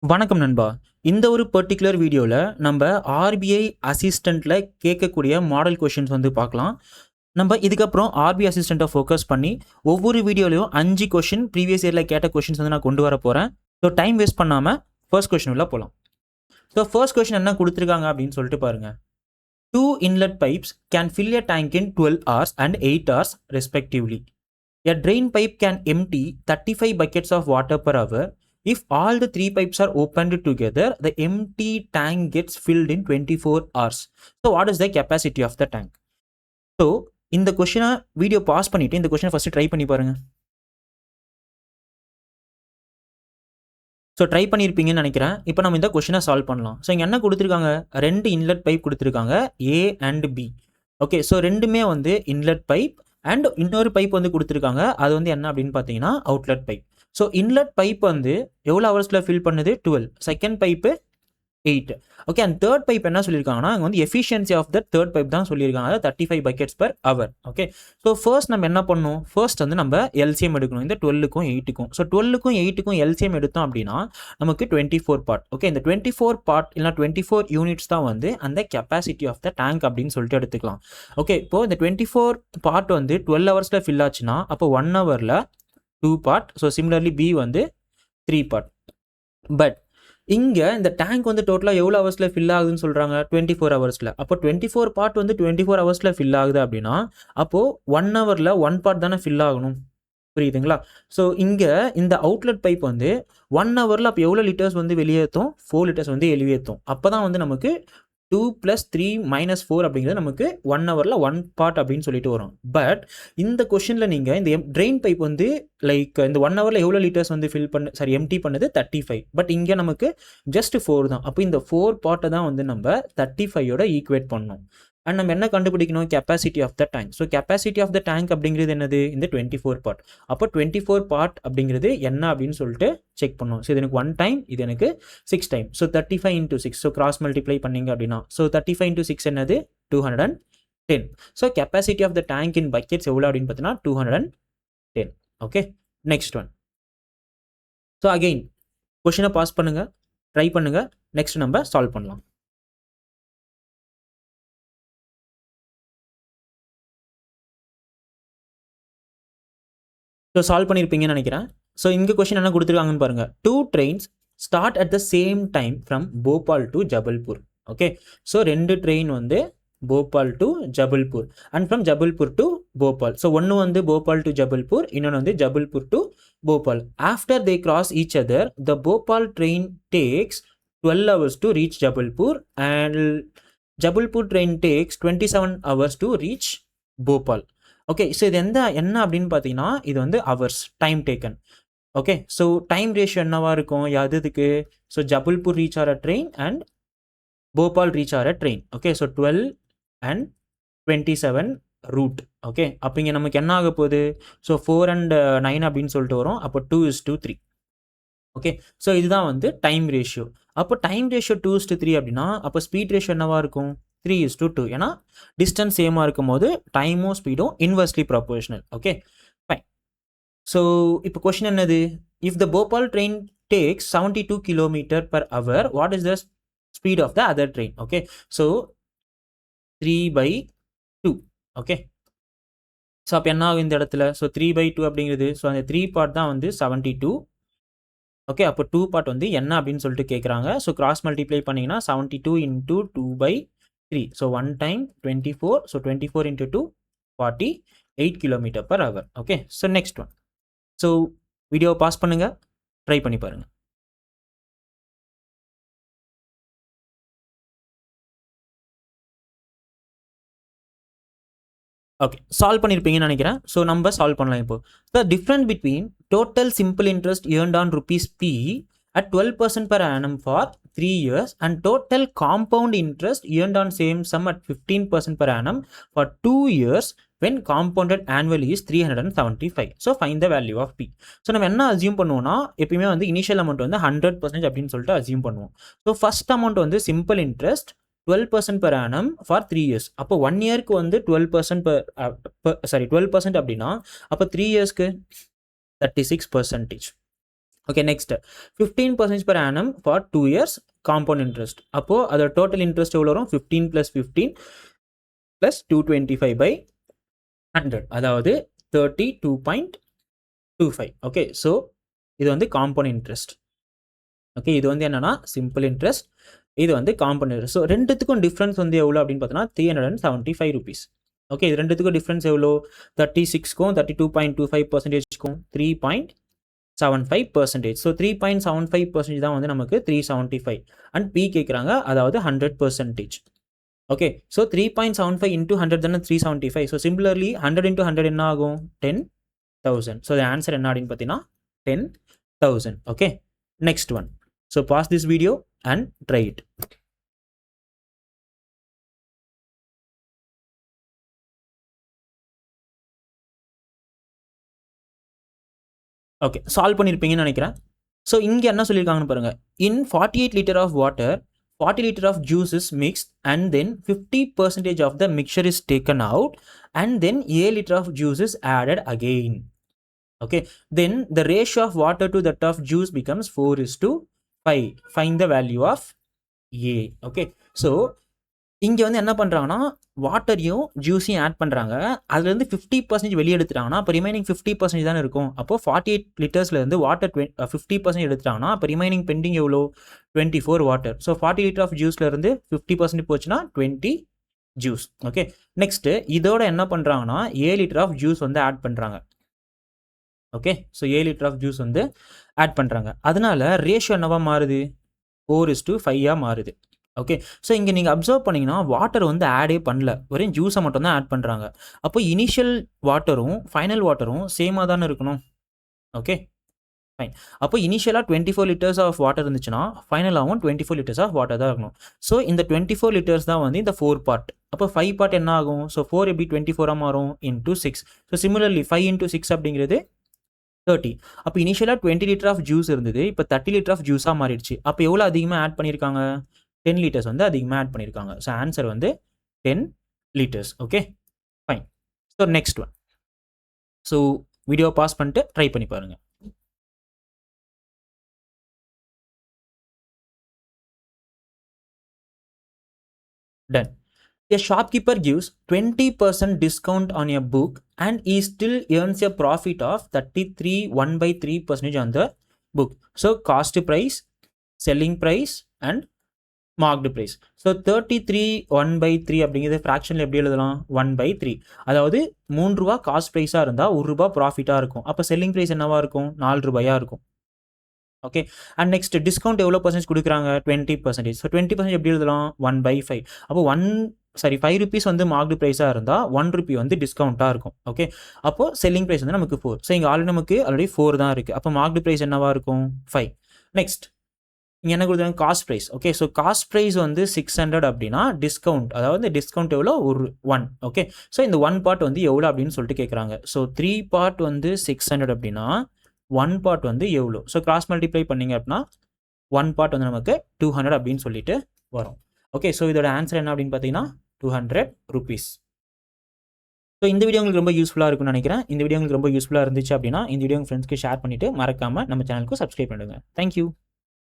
வணக்கம் நண்பா. இந்த ஒரு பர்ட்டிகுலர் வீடியோவில் நம்ம ஆர்பிஐ அசிஸ்டண்ட்டில் கேட்கக்கூடிய மாடல் கொஷின்ஸ் வந்து பார்க்கலாம். நம்ம இதுக்கப்புறம் ஆர்பிஐ அசிஸ்டண்ட்டை ஃபோக்கஸ் பண்ணி ஒவ்வொரு வீடியோலையும் 5 கொஷின் ப்ரீவியஸ் இயரில் கேட்ட கொஷின்ஸ் வந்து நான் கொண்டு வர போகிறேன். ஸோ டைம் வேஸ்ட் பண்ணாமல் ஃபர்ஸ்ட் கொஷின் உள்ள போகலாம். ஸோ ஃபர்ஸ்ட் கொஷின் என்ன கொடுத்துருக்காங்க அப்படின்னு சொல்லிட்டு பாருங்கள். 2 inlet pipes can fill a tank in 12 hours and 8 hours respectively. A drain pipe can empty 35 buckets of water per hour. If all the 3 pipes are opened together, the empty tank gets filled in 24 hours. So what is the capacity of the tank? So இந்த கொஷினை video pass பண்ணிட்டு இந்த கொஷினை first try பண்ணி பாருங்க. So try பண்ணியிருப்பீங்கன்னு நினைக்கிறேன். இப்போ நம்ம இந்த கொஷினை சால்வ் பண்ணலாம். ஸோ இங்கே என்ன கொடுத்துருக்காங்க, 2 இன்லெட் பைப் கொடுத்துருக்காங்க, A and B. Okay, so ரெண்டுமே வந்து இன்லெட் பைப் அண்ட் இன்னொரு பைப் வந்து கொடுத்துருக்காங்க. அது வந்து என்ன அப்படின்னு பார்த்தீங்கன்னா outlet pipe. So inlet pipe வந்து எவ்வளோ ஹவர்ஸில் ஃபில் பண்ணுது, 12. Second pipe 8. Okay, and third pipe என்ன சொல்லியிருக்காங்கன்னா அங்கே வந்து efficiency of the third pipe தான் சொல்லியிருக்காங்க, அதாவது 35 buckets per hour. Okay, so first நம்ம என்ன பண்ணணும், ஃபர்ஸ்ட் வந்து நம்ம எல்சிஎம் எடுக்கணும் இந்த 12க்கும் 8க்கும். ஸோ 12க்கும் 8க்கும் எல்சிஎம் எடுத்தோம் அப்படின்னா நமக்கு 24 பார்ட். ஓகே, இந்த 24 பார்ட் இல்லைனா 24 யூனிட்ஸ் தான் வந்து அந்த கெப்பாசிட்டி ஆஃப் த டேங்க் அப்படின்னு சொல்லிட்டு எடுத்துக்கலாம். ஓகே, இப்போ இந்த 24 பார்ட் வந்து 12 ஹவர்ஸில் ஃபில் ஆச்சுன்னா அப்போ 1 ஹவரில் 2 பார்ட். ஸோ சிமிலர்லி பி வந்து 3 பார்ட். பட் இங்கே இந்த டேங்க் வந்து டோட்டலாக எவ்வளோ ஹவர்ஸில் ஃபில் ஆகுதுன்னு சொல்கிறாங்க, 24 ஹவர்ஸில். அப்போ 24 பார்ட் வந்து 24 ஹவர்ஸில் ஃபில் ஆகுது அப்படின்னா அப்போது 1 ஹவரில் 1 பார்ட் தானே ஃபில் ஆகணும். புரியுதுங்களா? ஸோ இங்கே இந்த அவுட்லெட் பைப் வந்து 1 ஹவரில் அப்போ எவ்வளோ லிட்டர்ஸ் வந்து வெளியேற்றும், 4 லிட்டர்ஸ் வந்து வெளியேற்றும். அப்போ தான் வந்து நமக்கு 2 + 3 - 4 அப்படிங்கிறது நமக்கு 1 ஹவரில் 1 பார்ட் அப்படின்னு சொல்லிட்டு வரும். பட் இந்த கொஷனில் நீங்கள் இந்த ட்ரெயின் பைப் வந்து லைக் இந்த 1 ஹவரில் எவ்வளோ லிட்டர்ஸ் வந்து எம்டி பண்ணுது 35. பட் இங்கே நமக்கு ஜஸ்ட் 4 தான். அப்போ இந்த 4 பார்ட்டை தான் வந்து நம்ம 35யோட ஈக்குவேட் பண்ணணும். அண்ட் நம்ம என்ன கண்டுபிடிக்கணும், capacity of the tank. So capacity of the tank அப்படிங்கிறது என்னது, இந்த 24 பார்ட். அப்போ 24 பார்ட் அப்படிங்கிறது என்ன அப்படின்னு சொல்லிட்டு செக் பண்ணணும். ஸோ இது எனக்கு 1 டைம், இது எனக்கு 6 time. So 35 × 6. So cross multiply பண்ணிங்க அப்படின்னா ஸோ 35 × 6 என்னது 210. So capacity of the tank in buckets எவ்வளோ அப்படின்னு பார்த்தீங்கன்னா 210. Okay, next one. So again கொஷினை பாஸ் பண்ணுங்க, ட்ரை பண்ணுங்க, நெக்ஸ்ட் நம்ம சால்வ் பண்ணலாம். ஸோ சால்வ் பண்ணியிருப்பீங்கன்னு நினைக்கிறேன். ஸோ இங்கே கொஷின் என்ன கொடுத்துருக்காங்கன்னு பாருங்கள். 2 trains start at the same time from Bhopal to Jabalpur. Okay, so 2 train வந்து Bhopal to Jabalpur and from Jabalpur to Bhopal. So ஒன்று வந்து போபால் டு ஜபல்பூர், இன்னொன்று வந்து Jabalpur to Bhopal. After they cross each other the Bhopal train takes 12 hours to reach Jabalpur and Jabalpur train takes 27 hours to reach Bhopal. Okay, so இது என்ன அப்படின்னு பார்த்தீங்கன்னா இது வந்து hours time taken. Okay, so time ratio என்னவா இருக்கும் எதுக்கு, ஸோ ஜபல்பூர் ரீச் ஆகிற ட்ரெயின் அண்ட் போபால் ரீச் ஆகிற train. Okay, so 12 and 27 route. Okay, அப்போ இங்கே நமக்கு என்ன ஆக போகுது, ஸோ 4 and 9 அப்படின்னு சொல்லிட்டு வரும். அப்போ 2:3. ஓகே, ஸோ இதுதான் வந்து டைம் ரேஷியோ. அப்போ டைம் ரேஷியோ 2:3 அப்படின்னா அப்போ ஸ்பீட் ரேஷியோ என்னவா இருக்கும், 3:2. ஏன்னா டிஸ்டன்ஸ் சேமாக இருக்கும் போது டைமும் ஸ்பீடும் inversely proportional. Okay, fine. So இப்போ கொஷின் என்னது, if the Bhopal train takes 72 km/h, what is the speed of the other train. Okay, so 3/2. Okay, so அப்போ என்ன ஆகும் இந்த இடத்துல, ஸோ 3/2 அப்படிங்கிறது ஸோ அந்த 3 பார்ட் தான் வந்து 72. ஓகே, அப்போ 2 பார்ட் வந்து என்ன அப்படின்னு சொல்லிட்டு கேட்குறாங்க. ஸோ கிராஸ் மல்டிப்ளை பண்ணிங்கன்னா 72 × 2/3. So 1 time 24. So 24 × 2 48 km/h. Okay, so next one. So வீடியோவை பாஸ் பண்ணுங்கள், ட்ரை பண்ணி பாருங்கள். ஓகே, சால்வ் பண்ணியிருப்பீங்கன்னு நினைக்கிறேன். ஸோ நம்ம சால்வ் பண்ணலாம் இப்போ. The difference between total simple interest earned on ₹P at 12% per annum for 3 years and total compound interest earned on same sum at 15% per annum for 2 years when compounded annually is 375. So find the value of P. So நம்ம என்ன assume பண்ணுவோம்னா எப்பயுமே வந்து initial amount வந்து 100% அப்படின்னு சொல்லிட்டு assume பண்ணுவோம். So first amount வந்து simple interest 12% per annum for 3 years. அப்போ 1 இயருக்கு வந்து 12% அப்படின்னா அப்போ 3 இயர்ஸ்க்கு 36%. Okay next 15% per annum for 2 years compound interest. அப்போ அதோட டோட்டல் இன்ட்ரெஸ்ட் எவ்வளோ வரும் 15 + 15 + 225/100 அதாவது 32.25. ஓகே ஸோ இது வந்து காம்பவுண்ட் இன்ட்ரெஸ்ட். ஓகே இது வந்து என்னன்னா சிம்பிள் இன்ட்ரெஸ்ட், இது வந்து காம்பவுண்ட் இன்ட்ரெஸ்ட். ஸோ ரெண்டுத்துக்கும் டிஃப்ரென்ஸ் வந்து எவ்வளோ அப்படின்னு பார்த்தோன்னா 375 rupees. ஓகே இது ரெண்டுத்துக்கும் டிஃப்ரென்ஸ் எவ்வளோ 36க்கும் 32.25%க்கும் 3.75%. ஸோ 3.75% தான் வந்து நமக்கு 375 அண்ட் பி கேட்குறாங்க, அதாவது 100%. ஓகே ஸோ 3.75 into 100 தானே 375. ஸோ சிமிலர்லி 100 into 100 என்ன ஆகும் 10,000. ஸோ ஆன்சர் என்ன அப்படின்னு பார்த்தீங்கன்னா 10,000. Okay next one. So pause this video and try it. Okay solve பண்ணியிருப்பீங்கன்னு நினைக்கிறேன். ஸோ இங்கே என்ன சொல்லியிருக்காங்கன்னு பாருங்கள். இன் 48 liter of water 40 liter of juice is mixed and then 50% of the mixture is taken out and then a liter of juice is added again. Okay, then the ratio of water to that of juice becomes 4:5. Find the value of A. Okay, so இங்கே வந்து என்ன பண்ணுறாங்கன்னா வாட்டரையும் ஜூஸையும் add பண்ணுறாங்க, அதுலேருந்து 50% வெளியே எடுத்துட்டாங்கன்னா அப்போ remaining 50% தானே இருக்கும். அப்போது 48 லிட்டர்ஸ்லேருந்து வாட்டர் 50% எடுத்துட்டாங்கன்னா அப்போ ரிமைனிங் பெண்டிங் எவ்வளோ 24 வாட்டர். ஸோ 40 liter ஆஃப் ஜூஸ்லேருந்து 50% போச்சுன்னா 20 ஜூஸ். ஓகே நெக்ஸ்ட்டு இதோட என்ன பண்ணுறாங்கன்னா 7 liter ஆஃப் ஜூஸ் வந்து ஆட் பண்ணுறாங்க. Okay so 7 liter of juice வந்து ஆட் பண்ணுறாங்க, அதனால ரேஷியோ என்னவா மாறுது 4:5 மாறுது. ஓகே ஸோ இங்கே நீங்கள் அப்சர்வ் பண்ணிங்கன்னா வாட்டர் வந்து ஆடே பண்ணல, வெறும் ஜூஸை மட்டும் தான் ஆட் பண்ணுறாங்க. அப்போ இனிஷியல் வாட்டரும் ஃபைனல் வாட்டரும் சேமாக தானே இருக்கணும். Okay fine. அப்போ இனிஷியலாக 24 liters ஆஃப் வாட்டர் இருந்துச்சுன்னா ஃபைனலாகவும் 24 liters ஆஃப் வாட்டர் தான் இருக்கணும். ஸோ இந்த 24 liters தான் வந்து இந்த 4 part. அப்போ 5 part என்ன ஆகும், ஸோ 4 எப்படி 24 மாறும் into 6. ஸோ சிமிலர்லி 5 into 6 அப்படிங்கிறது 30. அப்போ இனிஷியலாக 20 liter ஆஃப் ஜூஸ் இருந்தது, இப்போ 30 liter ஆஃப் ஜூஸாக மாறிடுச்சு. அப்போ எவ்வளோ அதிகமாக ஆட் பண்ணியிருக்காங்க 10 liters வந்து அதிகமாக ஆட் பண்ணியிருக்காங்க. ஸோ ஆன்சர் வந்து 10 liters. Okay fine. So next one. So video pass பண்ணிட்டு ட்ரை பண்ணி பாருங்கள். Done. A shopkeeper gives 20% discount on a book and he still earns a profit of 33.1/3% on the book. So cost price, selling price and marked price. So 33.1/3 அப்படிங்கிறது ஃப்ராக்ஷனில் எப்படி எழுதலாம் 1/3. அதாவது 3 ரூபா cost ப்ரைஸாக இருந்தால் 1 ரூபா ப்ராஃபிட்டாக இருக்கும். அப்போ செல்லிங் ப்ரைஸ் என்னவாக இருக்கும் 4 ரூபாயாக இருக்கும். ஓகே அண்ட் நெக்ஸ்ட் டிஸ்கவுண்ட் எவ்வளோ பர்சன்டேஜ் கொடுக்குறாங்க 20%. ஸோ 20% எப்படி எழுதலாம் 1/5. அப்போ 5 rupees வந்து மார்க்டு ப்ரைஸாக இருந்தால் 1 rupee வந்து டிஸ்கவுண்ட்டாக இருக்கும். ஓகே அப்போது செல்லிங் ப்ரைஸ் வந்து நமக்கு 4. ஸோ இங்கே நமக்கு ஆல்ரெடி 4 தான் இருக்குது. அப்போ மார்க்டு ப்ரைஸ் என்னவாக இருக்கும் 5. நெக்ஸ்ட் இங்கே என்ன கொடுத்தாங்க cost price. Okay so cost price வந்து 600 அப்படின்னா டிஸ்கவுண்ட், அதாவது டிஸ்கவுண்ட் எவ்வளோ ஒரு 1. ஓகே ஸோ இந்த 1 part வந்து எவ்வளோ அப்படின்னு சொல்லிட்டு கேட்குறாங்க. ஸோ 3 part வந்து 600 அப்படின்னா 1 part வந்து எவ்வளோ. ஸோ கிராஸ் மல்டிப்ளை பண்ணிங்க அப்படின்னா 1 part வந்து நமக்கு 200 அப்படின்னு சொல்லிட்டு வரும். ஓகே ஸோ இதோட ஆன்சர் என்ன அப்படின்னு பார்த்தீங்கன்னா 200 rupees. ஸோ இந்த வீடியோ உங்களுக்கு ரொம்ப யூஸ்ஃபுல்லாக இருக்கும்னு நினைக்கிறேன். இந்த வீடியோ உங்களுக்கு ரொம்ப யூஸ்ஃபுல்லாக இருந்துச்சு அப்படின்னா இந்த வீடியோ உங்கள் ஃப்ரெண்ட்ஸ்க்கு ஷேர் பண்ணிவிட்டு மறக்காமல் நம்ம சேனலுக்கு சப்ஸ்கிரைப் பண்ணுங்கள். தேங்க்யூ.